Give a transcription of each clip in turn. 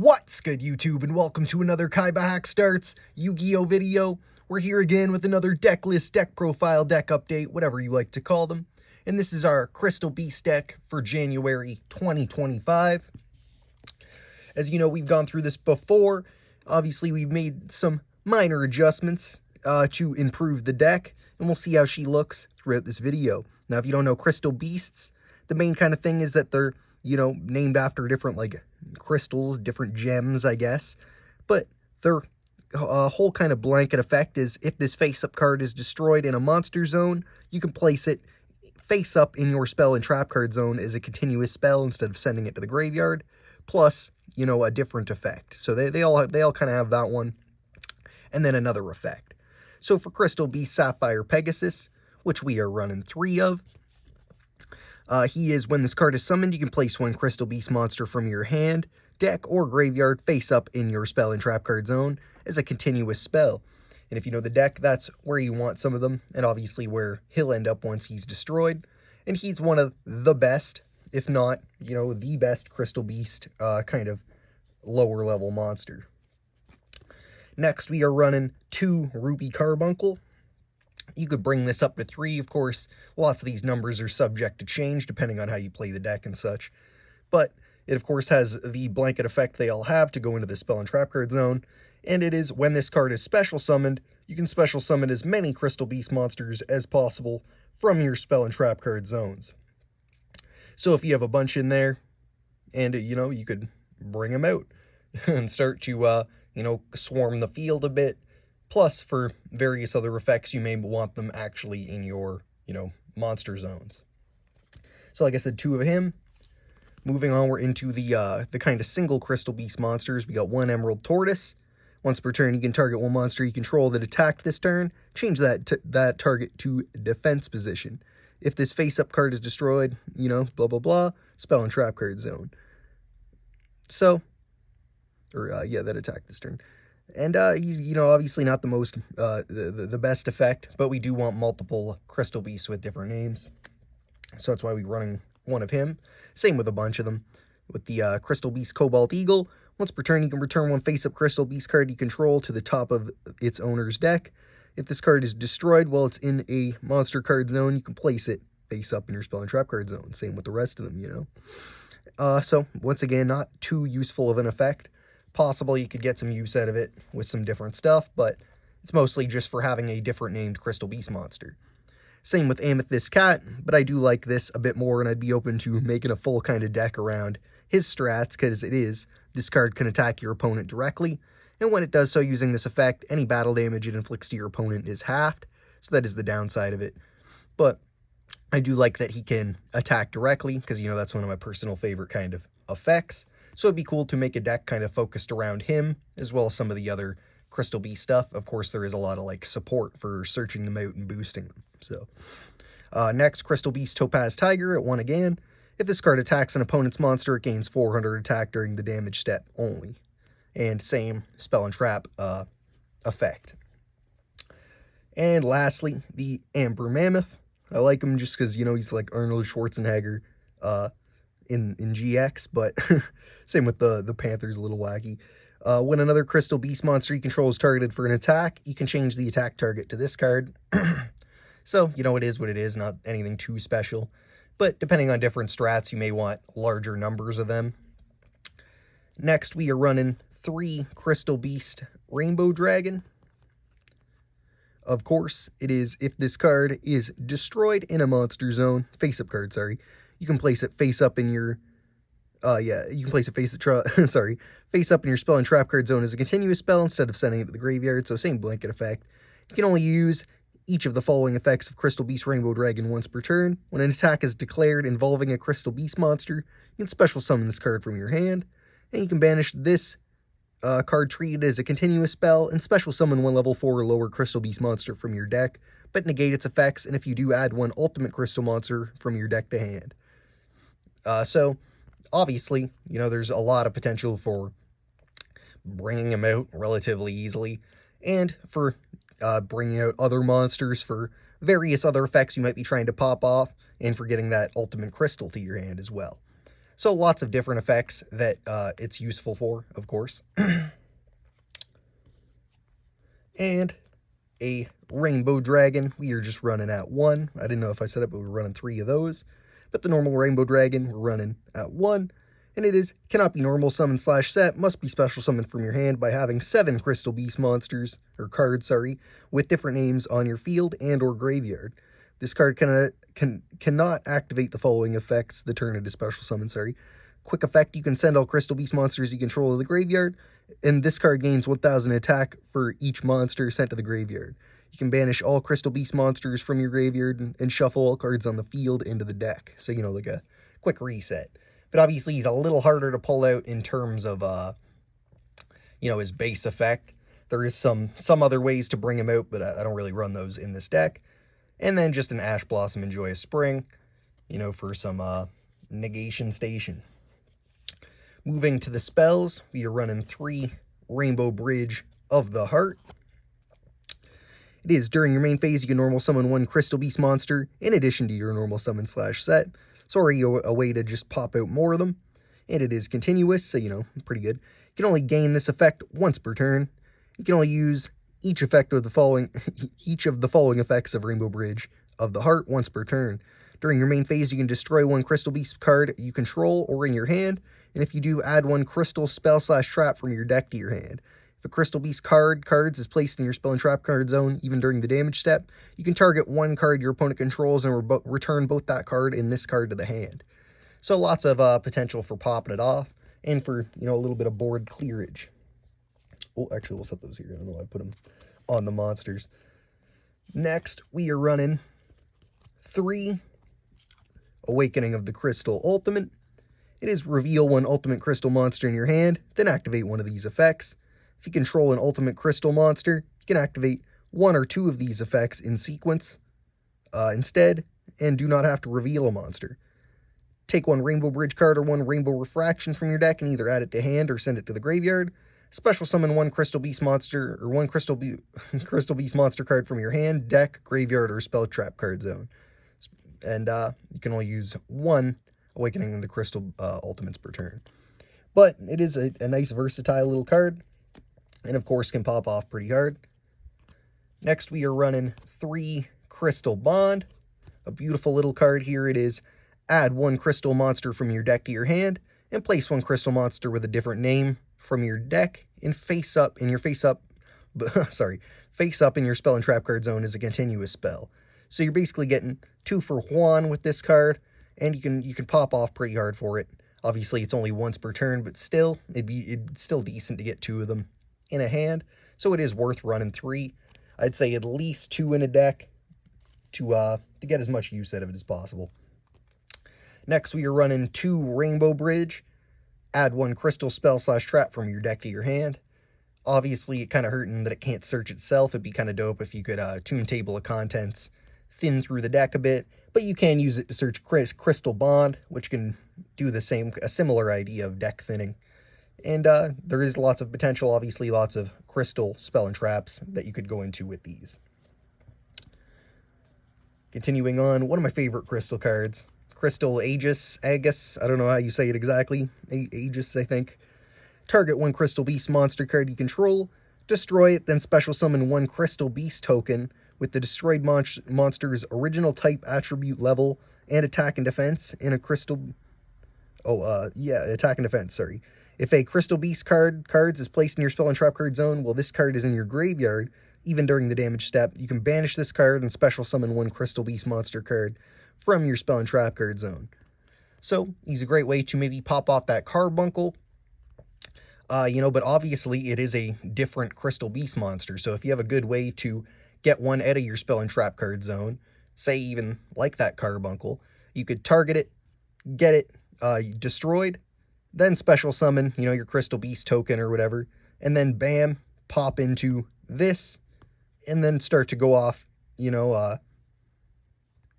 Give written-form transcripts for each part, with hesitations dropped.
What's good, YouTube, and welcome to another KaibaHacksDartz Yu-Gi-Oh video. We're here again with another deck list, deck profile, deck update, whatever you like to call them. And this is our Crystal Beast deck for January 2025. As you know, we've gone through this before. Obviously, we've made some minor adjustments to improve the deck, and we'll see how she looks throughout this video. Now, if you don't know Crystal Beasts, the main kind of thing is that they're, named after different, crystals, different gems, I guess. But their whole kind of blanket effect is if this face-up card is destroyed in a monster zone, you can place it face-up in your spell and trap card zone as a continuous spell instead of sending it to the graveyard, plus, a different effect. So they all kind of have that one, and then another effect. So for Crystal Beast Sapphire Pegasus, which we are running 3 of, he is, when this card is summoned, you can place one Crystal Beast monster from your hand, deck, or graveyard face up in your spell and trap card zone as a continuous spell. And if you know the deck, that's where you want some of them, and obviously where he'll end up once he's destroyed. And he's one of the best, if not, the best Crystal Beast kind of lower level monster. Next, we are running 2 Ruby Carbuncle. You could bring this up to 3, of course. Lots of these numbers are subject to change depending on how you play the deck and such. But it, of course, has the blanket effect they all have to go into the spell and trap card zone. And it is, when this card is special summoned, you can special summon as many Crystal Beast monsters as possible from your spell and trap card zones. So if you have a bunch in there, and, you could bring them out and start to, swarm the field a bit. Plus, for various other effects, you may want them actually in your, monster zones. So, like I said, 2 of him. Moving on, we're into the kind of single Crystal Beast monsters. We got 1 Emerald Tortoise. Once per turn, you can target 1 monster you control that attacked this turn. Change that target to defense position. If this face-up card is destroyed, blah, blah, blah, spell and trap card zone. So, that attacked this turn. And he's, obviously not the most, the best effect, but we do want multiple Crystal Beasts with different names. So that's why we're running 1 of him. Same with a bunch of them. With the Crystal Beast Cobalt Eagle, once per turn you can return 1 face-up Crystal Beast card you control to the top of its owner's deck. If this card is destroyed while it's in a monster card zone, you can place it face-up in your spell and trap card zone. Same with the rest of them, So, once again, not too useful of an effect. Possible you could get some use out of it with some different stuff, but it's mostly just for having a different named Crystal Beast monster. Same with Amethyst Cat, but I do like this a bit more, and I'd be open to making a full kind of deck around his strats, because this card can attack your opponent directly, and when it does so using this effect, any battle damage it inflicts to your opponent is halved, so that is the downside of it. But I do like that he can attack directly, because, that's one of my personal favorite kind of effects. So it'd be cool to make a deck kind of focused around him, as well as some of the other Crystal Beast stuff. Of course, there is a lot of, support for searching them out and boosting them. So, next, Crystal Beast Topaz Tiger at 1 again. If this card attacks an opponent's monster, it gains 400 attack during the damage step only. And same spell and trap effect. And lastly, the Amber Mammoth. I like him just because, he's like Arnold Schwarzenegger in GX, but same with the Panther's a little wacky. When another Crystal Beast monster you control is targeted for an attack, you can change the attack target to this card. So, it is what it is, not anything too special. But depending on different strats, you may want larger numbers of them. Next, we are running 3 Crystal Beast Rainbow Dragon. Of course, it is if this card is destroyed in a monster zone, face-up card, sorry, you can place it face-up in your, you can place it face-up in your spell and trap card zone as a continuous spell instead of sending it to the graveyard, so same blanket effect. You can only use each of the following effects of Crystal Beast Rainbow Dragon once per turn. When an attack is declared involving a Crystal Beast monster, you can special summon this card from your hand, and you can banish this card treated as a continuous spell and special summon 1 level 4 or lower Crystal Beast monster from your deck, but negate its effects, and if you do, add 1 ultimate crystal monster from your deck to hand. So, obviously, there's a lot of potential for bringing them out relatively easily, and for bringing out other monsters for various other effects you might be trying to pop off, and for getting that ultimate crystal to your hand as well. So lots of different effects that it's useful for, of course. And a Rainbow Dragon. We are just running at 1. I didn't know if I said it, but we're running 3 of those. But the normal Rainbow Dragon, we're running at 1. And it is, cannot be normal summon / set, must be special summoned from your hand by having 7 Crystal Beast monsters, or cards, sorry, with different names on your field and or graveyard. This card cannot activate the following effects the turn it is special summon, sorry. Quick effect, you can send all Crystal Beast monsters you control to the graveyard, and this card gains 1000 attack for each monster sent to the graveyard. You can banish all Crystal Beast monsters from your graveyard and shuffle all cards on the field into the deck. So, you know, like a quick reset. But obviously he's a little harder to pull out in terms of, you know, his base effect. There is some other ways to bring him out, but I don't really run those in this deck. And then just an Ash Blossom and Joyous Spring, you know, for some negation station. Moving to the spells, we are running 3 Rainbow Bridge of the Heart. It is, during your main phase, you can normal summon 1 Crystal Beast monster in addition to your normal summon / set. It's already a way to just pop out more of them. And it is continuous, so, you know, pretty good. You can only gain this effect once per turn. You can only use each of the following effects of Rainbow Bridge of the Heart once per turn. During your main phase, you can destroy 1 Crystal Beast card you control or in your hand, and if you do, add 1 crystal spell / trap from your deck to your hand. If a Crystal Beast cards is placed in your spell and trap card zone, even during the damage step, you can target 1 card your opponent controls and return both that card and this card to the hand. So lots of potential for popping it off, and for, you know, a little bit of board clearage. Oh, actually, we'll set those here. I don't know why I put them on the monsters. Next, we are running 3 Awakening of the Crystal Ultimate. It is, reveal 1 ultimate crystal monster in your hand, then activate 1 of these effects. If you control an ultimate crystal monster, you can activate 1 or 2 of these effects in sequence instead, and do not have to reveal a monster. Take 1 Rainbow Bridge card or 1 Rainbow Refraction from your deck and either add it to hand or send it to the graveyard. Special summon 1 Crystal Beast monster or 1 Crystal Beast monster card from your hand, deck, graveyard, or spell trap card zone. And you can only use 1 Awakening of the Crystal Ultimates per turn. But it is a nice versatile little card, and of course can pop off pretty hard. Next, we are running 3 Crystal Bond. A beautiful little card here. It is, add 1 crystal monster from your deck to your hand, and place 1 crystal monster with a different name from your deck and face up in your spell and trap card zone as a continuous spell. So you're basically getting 2 for 1 with this card, and you can pop off pretty hard for it. Obviously, it's only once per turn, but still, it's still decent to get 2 of them in a hand. So it is worth running 3. I'd say at least 2 in a deck to get as much use out of it as possible. Next, we are running 2 Rainbow Bridge. Add 1 crystal spell / trap from your deck to your hand. Obviously, it kind of hurting that it can't search itself. It'd be kind of dope if you could tune Table of Contents, thin through the deck a bit, but you can use it to search Crystal Bond, which can do a similar idea of deck thinning. And there is lots of potential, obviously, lots of crystal spell and traps that you could go into with these. Continuing on, one of my favorite crystal cards, Crystal Aegis, I don't know how you say it exactly, Aegis, I think. Target 1 Crystal Beast monster card you control, destroy it, then special summon 1 Crystal Beast token with the destroyed monster's original type, attribute, level, and attack and defense in a crystal... attack and defense, sorry. If a Crystal Beast cards is placed in your spell and trap card zone while this card is in your graveyard, even during the damage step, you can banish this card and special summon 1 Crystal Beast monster card from your spell and trap card zone. So, he's a great way to maybe pop off that carbuncle. But obviously it is a different Crystal Beast monster, so if you have a good way to get one out of your spell and trap card zone, say even like that carbuncle, you could target it, get it destroyed, then special summon, your Crystal Beast token or whatever, and then bam, pop into this, and then start to go off,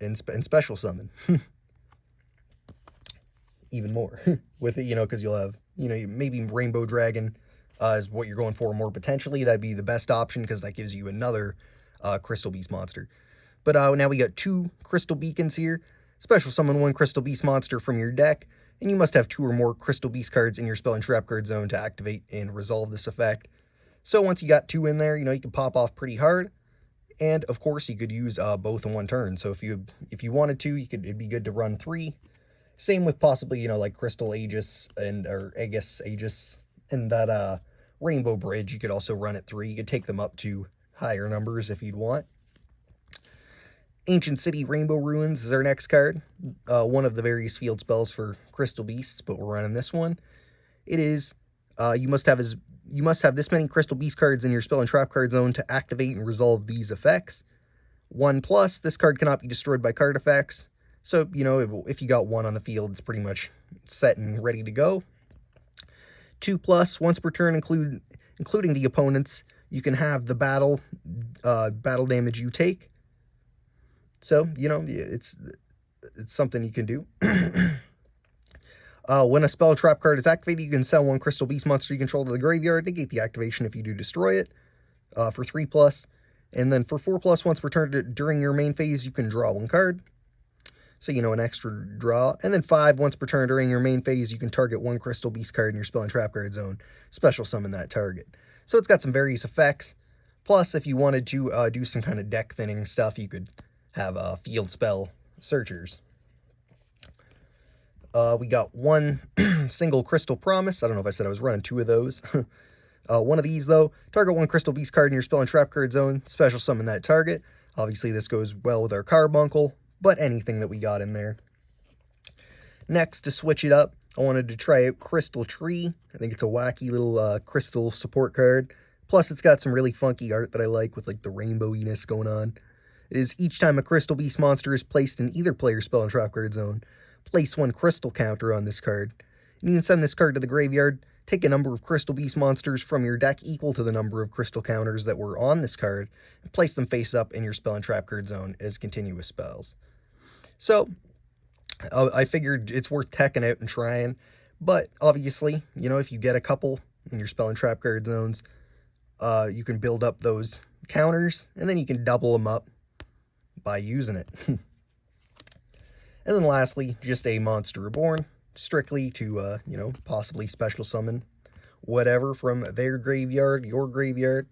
and special summon. Even more with it, because you'll have, maybe Rainbow Dragon is what you're going for more potentially. That'd be the best option because that gives you another Crystal Beast monster. But now we got 2 Crystal Beacons here. Special summon 1 Crystal Beast monster from your deck, and you must have 2 or more Crystal Beast cards in your spell and trap card zone to activate and resolve this effect. So once you got 2 in there, you can pop off pretty hard. And of course, you could use both in one turn. So if you wanted to, it'd be good to run 3. Same with possibly, like Crystal Aegis or Aegis and that Rainbow Bridge. You could also run at 3. You could take them up to higher numbers if you'd want. Ancient City Rainbow Ruins is our next card. One of the various field spells for Crystal Beasts, but we're running this one. It is you must have this many Crystal Beast cards in your spell and trap card zone to activate and resolve these effects. 1+, this card cannot be destroyed by card effects. So, if you got 1 on the field, it's pretty much set and ready to go. 2+, once per turn, including the opponents, you can have the battle damage you take. So, it's something you can do. When a spell trap card is activated, you can send 1 Crystal Beast monster you control to the graveyard, negate the activation if you do destroy it, for 3+. And then for 4+, once per turn during your main phase, you can draw 1 card. So, an extra draw. And then 5, once per turn during your main phase, you can target 1 Crystal Beast card in your spell and trap card zone. Special summon that target. So it's got some various effects. Plus, if you wanted to do some kind of deck thinning stuff, you could have field spell searchers. We got 1 single Crystal Promise. I don't know if I said I was running 2 of those. One of these, though, target 1 Crystal Beast card in your spell and trap card zone. Special summon that target. Obviously, this goes well with our Carbuncle, but anything that we got in there. Next, to switch it up, I wanted to try out Crystal Tree. I think it's a wacky little crystal support card. Plus, it's got some really funky art that I like with the rainbow-iness going on. It is each time a Crystal Beast monster is placed in either player's spell and trap card zone, place 1 crystal counter on this card. And you can send this card to the graveyard, take a number of Crystal Beast monsters from your deck equal to the number of crystal counters that were on this card, and place them face up in your spell and trap card zone as continuous spells. So, I figured it's worth teching out and trying, but obviously, if you get a couple in your spell and trap card zones, you can build up those counters, and then you can double them up by using it. And then lastly, just a Monster Reborn, strictly to, possibly special summon whatever from their graveyard, your graveyard,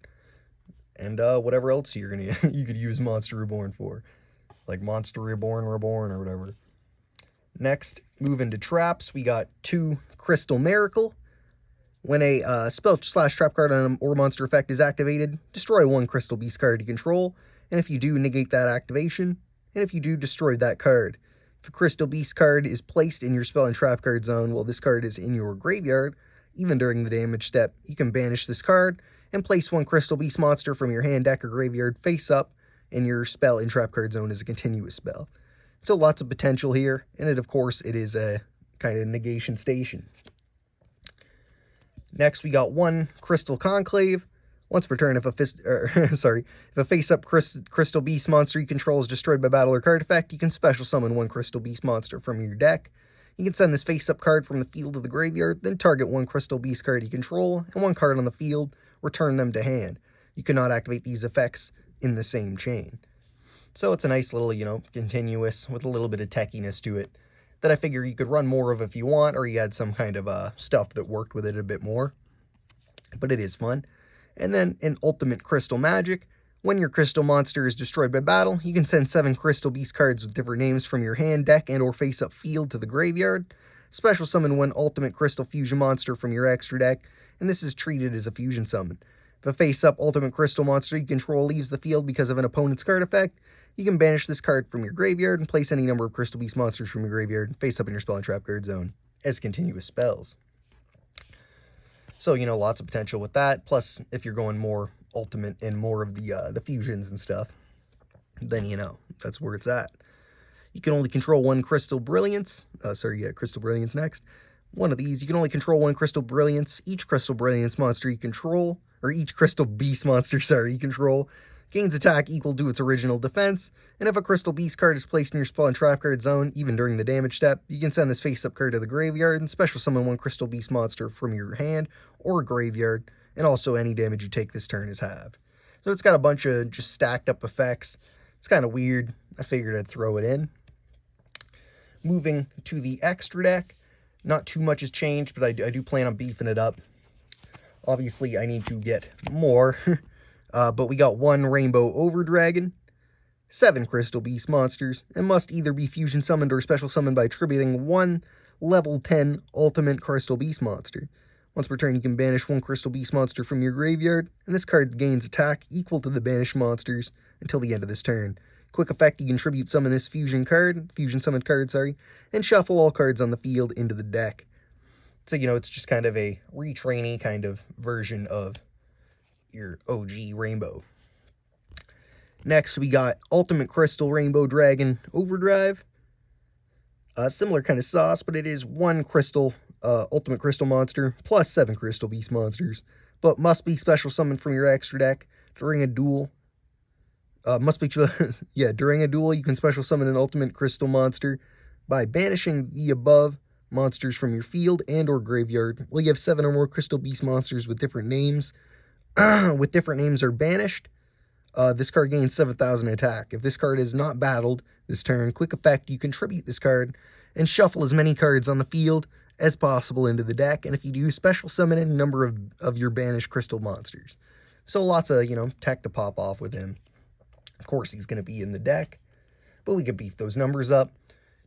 and whatever else you could use Monster Reborn for, like Monster Reborn, or whatever. Next, move into traps. We got 2 Crystal Miracle. When a spell/trap card or monster effect is activated, destroy 1 Crystal Beast card you control, and if you do, negate that activation, and if you do, destroy that card. If a Crystal Beast card is placed in your spell and trap card zone while this card is in your graveyard, even during the damage step, you can banish this card and place 1 Crystal Beast monster from your hand, deck, or graveyard face up in your spell and trap card zone as a continuous spell. So lots of potential here, and of course, it is a kind of negation station. Next, we got 1 Crystal Conclave. Once per turn, if a face-up Crystal Beast monster you control is destroyed by battle or card effect, you can special summon 1 Crystal Beast monster from your deck. You can send this face-up card from the field to the graveyard, then target 1 Crystal Beast card you control, and 1 card on the field, return them to hand. You cannot activate these effects in the same chain. So it's a nice little, continuous, with a little bit of techiness to it, that I figure you could run more of if you want, or you had some kind of stuff that worked with it a bit more. But it is fun. And then in Ultimate Crystal Magic, when your crystal monster is destroyed by battle, you can send 7 Crystal Beast cards with different names from your hand, deck, and or face-up field to the graveyard. Special summon 1 Ultimate Crystal Fusion monster from your extra deck, and this is treated as a fusion summon. If a face-up Ultimate Crystal monster you control leaves the field because of an opponent's card effect, you can banish this card from your graveyard and place any number of Crystal Beast monsters from your graveyard face up in your spell and trap card zone as continuous spells. So, lots of potential with that. Plus, if you're going more ultimate and more of the fusions and stuff, then, that's where it's at. You can only control 1 Crystal Brilliance. Crystal Brilliance next. One of these, you can only control 1 Crystal Brilliance. Each Crystal Brilliance monster you control, or each Crystal Beast monster, you control, gains attack equal to its original defense, and if a Crystal Beast card is placed in your spell and trap card zone, even during the damage step, you can send this face-up card to the graveyard and special summon 1 Crystal Beast monster from your hand or graveyard, and also any damage you take this turn is halved. So it's got a bunch of just stacked up effects. It's kind of weird. I figured I'd throw it in. Moving to the extra deck, Not too much has changed, but I do plan on beefing it up. Obviously, I need to get more, but we got 1 Rainbow Overdragon, 7 Crystal Beast monsters, and must either be fusion summoned or special summoned by attributing 1 level 10 Ultimate Crystal Beast monster. Once per turn, you can banish 1 Crystal Beast monster from your graveyard, and this card gains attack equal to the banished monsters until the end of this turn. Quick effect, you can tribute summon this fusion summoned card, and shuffle all cards on the field into the deck. So, it's just kind of a retrainy kind of version of your OG Rainbow. Next, we got Ultimate Crystal Rainbow Dragon Overdrive. Similar kind of sauce, but it is 1 Crystal Ultimate Crystal monster plus 7 Crystal Beast monsters, but must be special summoned from your extra deck during a duel. During a duel, you can special summon an Ultimate Crystal monster by banishing the above monsters from your field and or graveyard. Well, you have 7 or more Crystal Beast monsters with different names. With different names are banished. This card gains 7,000 attack. If this card is not battled this turn, quick effect, you can tribute this card and shuffle as many cards on the field as possible into the deck. And if you do, special summon a number of your banished crystal monsters. So lots of, tech to pop off with him. Of course, he's going to be in the deck, but we could beef those numbers up.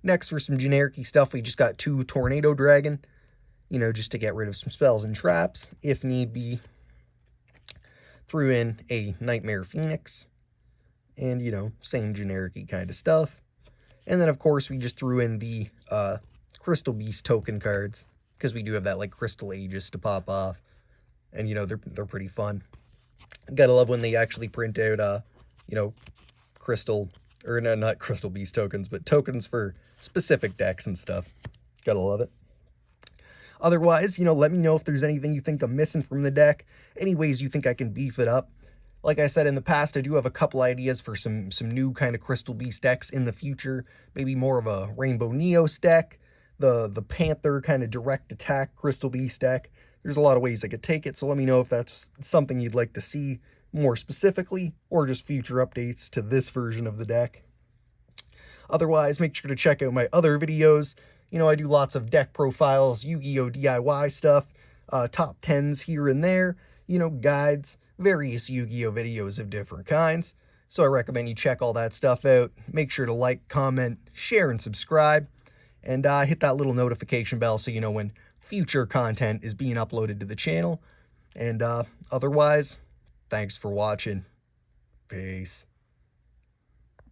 Next, for some generic-y stuff, we just got 2 Tornado Dragon, just to get rid of some spells and traps, if need be. Threw in a Nightmare Phoenix, and, same generic-y kind of stuff. And then, of course, we just threw in the Crystal Beast token cards, because we do have that, Crystal Aegis to pop off, and, they're pretty fun. Gotta love when they actually print out, Crystal, or no, not Crystal Beast tokens, but tokens for specific decks and stuff. Gotta love it. Otherwise, let me know if there's anything you think I'm missing from the deck, any ways you think I can beef it up. Like I said in the past, I do have a couple ideas for some new kind of Crystal Beast decks in the future. Maybe more of a Rainbow Neos deck, the Panther kind of direct attack Crystal Beast deck. There's a lot of ways I could take it, so let me know if that's something you'd like to see more specifically, or just future updates to this version of the deck. Otherwise, make sure to check out my other videos. I do lots of deck profiles, Yu-Gi-Oh! DIY stuff, top 10s here and there, guides, various Yu-Gi-Oh! Videos of different kinds. So I recommend you check all that stuff out. Make sure to like, comment, share, and subscribe. And hit that little notification bell so you know when future content is being uploaded to the channel. And otherwise, thanks for watching. Peace.